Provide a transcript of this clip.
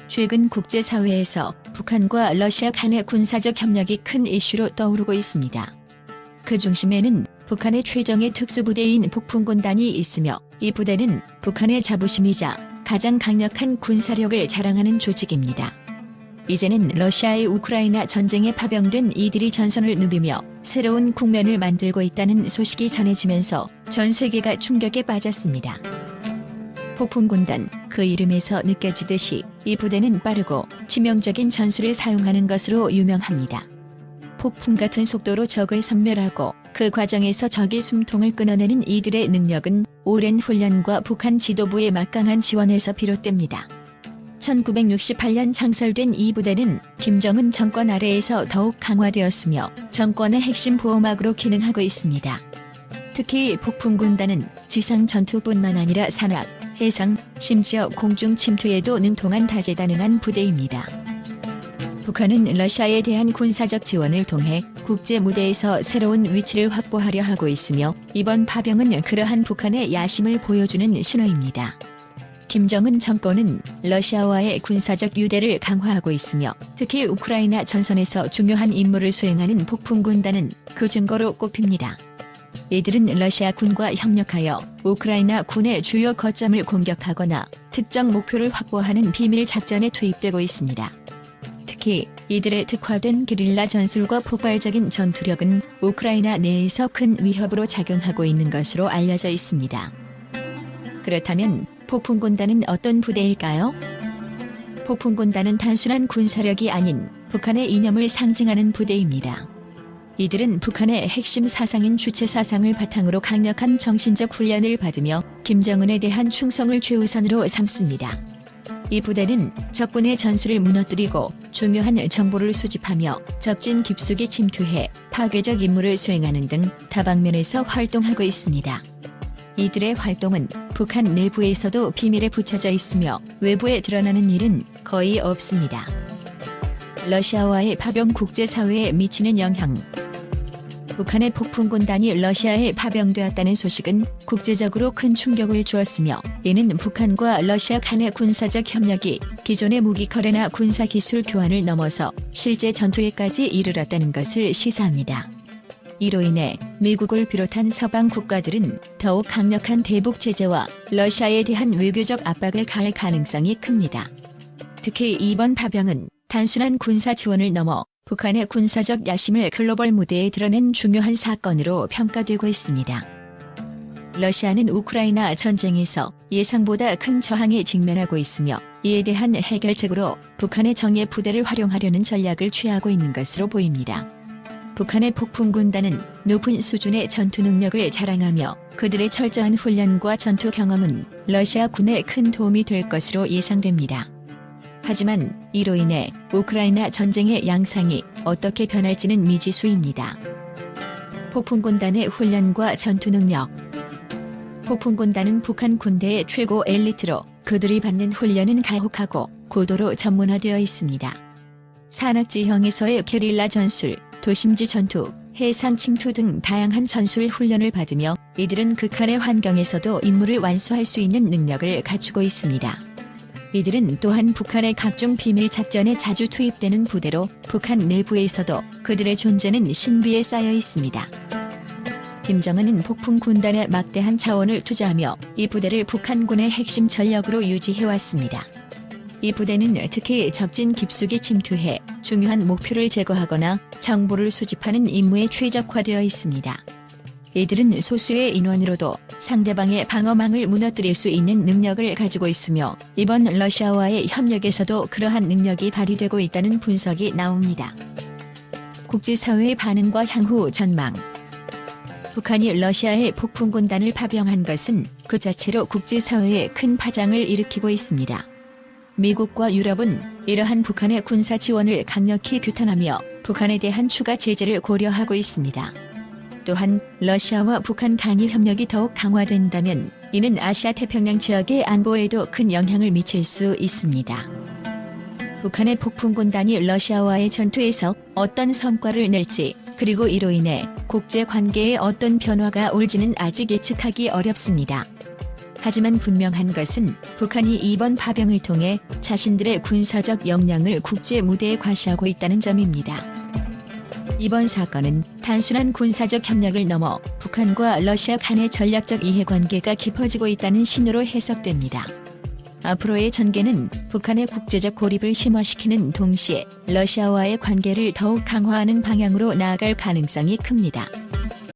최근 국제사회에서 북한과 러시아 간의 군사적 협력이 큰 이슈로 떠오르고 있습니다. 그 중심에는 북한의 최정예 특수부대인 폭풍군단이 있으며 이 부대는 북한의 자부심이자 가장 강력한 군사력을 자랑하는 조직입니다. 이제는 러시아의 우크라이나 전쟁에 파병된 이들이 전선을 누비며 새로운 국면을 만들고 있다는 소식이 전해지면서 전 세계가 충격에 빠졌습니다. 폭풍군단, 그 이름에서 느껴지듯이 이 부대는 빠르고 치명적인 전술을 사용하는 것으로 유명합니다. 폭풍 같은 속도로 적을 섬멸하고 그 과정에서 적의 숨통을 끊어내는 이들의 능력은 오랜 훈련과 북한 지도부의 막강한 지원에서 비롯됩니다. 1968년 창설된 이 부대는 김정은 정권 아래에서 더욱 강화되었으며 정권의 핵심 보호막으로 기능하고 있습니다. 특히 폭풍군단은 지상 전투뿐만 아니라 산악, 해상, 심지어 공중 침투에도 능통한 다재다능한 부대입니다. 북한은 러시아에 대한 군사적 지원을 통해 국제 무대에서 새로운 위치를 확보하려 하고 있으며 이번 파병은 그러한 북한의 야심을 보여주는 신호입니다. 김정은 정권은 러시아와의 군사적 유대를 강화하고 있으며 특히 우크라이나 전선에서 중요한 임무를 수행하는 폭풍군단은 그 증거로 꼽힙니다. 이들은 러시아 군과 협력하여 우크라이나 군의 주요 거점을 공격하거나 특정 목표를 확보하는 비밀 작전에 투입되고 있습니다. 특히 이들의 특화된 게릴라 전술과 폭발적인 전투력은 우크라이나 내에서 큰 위협으로 작용하고 있는 것으로 알려져 있습니다. 그렇다면 폭풍군단은 어떤 부대일까요? 폭풍군단은 단순한 군사력이 아닌 북한의 이념을 상징하는 부대입니다. 이들은 북한의 핵심 사상인 주체사상을 바탕으로 강력한 정신적 훈련을 받으며 김정은에 대한 충성을 최우선으로 삼습니다. 이 부대는 적군의 전술을 무너뜨리고 중요한 정보를 수집하며 적진 깊숙이 침투해 파괴적 임무를 수행하는 등 다방면에서 활동하고 있습니다. 이들의 활동은 북한 내부에서도 비밀에 붙여져 있으며 외부에 드러나는 일은 거의 없습니다. 러시아와의 파병 국제사회에 미치는 영향. 북한의 폭풍군단이 러시아에 파병되었다는 소식은 국제적으로 큰 충격을 주었으며 이는 북한과 러시아 간의 군사적 협력이 기존의 무기 거래나 군사기술 교환을 넘어서 실제 전투에까지 이르렀다는 것을 시사합니다. 이로 인해 미국을 비롯한 서방 국가들은 더욱 강력한 대북 제재와 러시아에 대한 외교적 압박을 가할 가능성이 큽니다. 특히 이번 파병은 단순한 군사 지원을 넘어 북한의 군사적 야심을 글로벌 무대에 드러낸 중요한 사건으로 평가되고 있습니다. 러시아는 우크라이나 전쟁에서 예상보다 큰 저항에 직면하고 있으며 이에 대한 해결책으로 북한의 정예 부대를 활용하려는 전략을 취하고 있는 것으로 보입니다. 북한의 폭풍군단은 높은 수준의 전투 능력을 자랑하며 그들의 철저한 훈련과 전투 경험은 러시아 군에 큰 도움이 될 것으로 예상됩니다. 하지만 이로 인해 우크라이나 전쟁의 양상이 어떻게 변할지는 미지수입니다. 폭풍군단의 훈련과 전투 능력. 폭풍군단은 북한 군대의 최고 엘리트로 그들이 받는 훈련은 가혹하고 고도로 전문화되어 있습니다. 산악지형에서의 게릴라 전술, 도심지 전투, 해상 침투 등 다양한 전술 훈련을 받으며 이들은 극한의 환경에서도 임무를 완수할 수 있는 능력을 갖추고 있습니다. 이들은 또한 북한의 각종 비밀 작전에 자주 투입되는 부대로 북한 내부에서도 그들의 존재는 신비에 쌓여 있습니다. 김정은은 폭풍군단에 막대한 자원을 투자하며 이 부대를 북한군의 핵심 전력으로 유지해왔습니다. 이 부대는 특히 적진 깊숙이 침투해 중요한 목표를 제거하거나 정보를 수집하는 임무에 최적화되어 있습니다. 이들은 소수의 인원으로도 상대방의 방어망을 무너뜨릴 수 있는 능력을 가지고 있으며 이번 러시아와의 협력에서도 그러한 능력이 발휘되고 있다는 분석이 나옵니다. 국제사회의 반응과 향후 전망. 북한이 러시아의 폭풍군단을 파병한 것은 그 자체로 국제사회에 큰 파장을 일으키고 있습니다. 미국과 유럽은 이러한 북한의 군사 지원을 강력히 규탄하며 북한에 대한 추가 제재를 고려하고 있습니다. 또한 러시아와 북한 간의 협력이 더욱 강화된다면 이는 아시아 태평양 지역의 안보에도 큰 영향을 미칠 수 있습니다. 북한의 폭풍군단이 러시아와의 전투에서 어떤 성과를 낼지 그리고 이로 인해 국제 관계에 어떤 변화가 올지는 아직 예측하기 어렵습니다. 하지만 분명한 것은 북한이 이번 파병을 통해 자신들의 군사적 역량을 국제 무대에 과시하고 있다는 점입니다. 이번 사건은 단순한 군사적 협력을 넘어 북한과 러시아 간의 전략적 이해관계가 깊어지고 있다는 신호로 해석됩니다. 앞으로의 전개는 북한의 국제적 고립을 심화시키는 동시에 러시아와의 관계를 더욱 강화하는 방향으로 나아갈 가능성이 큽니다.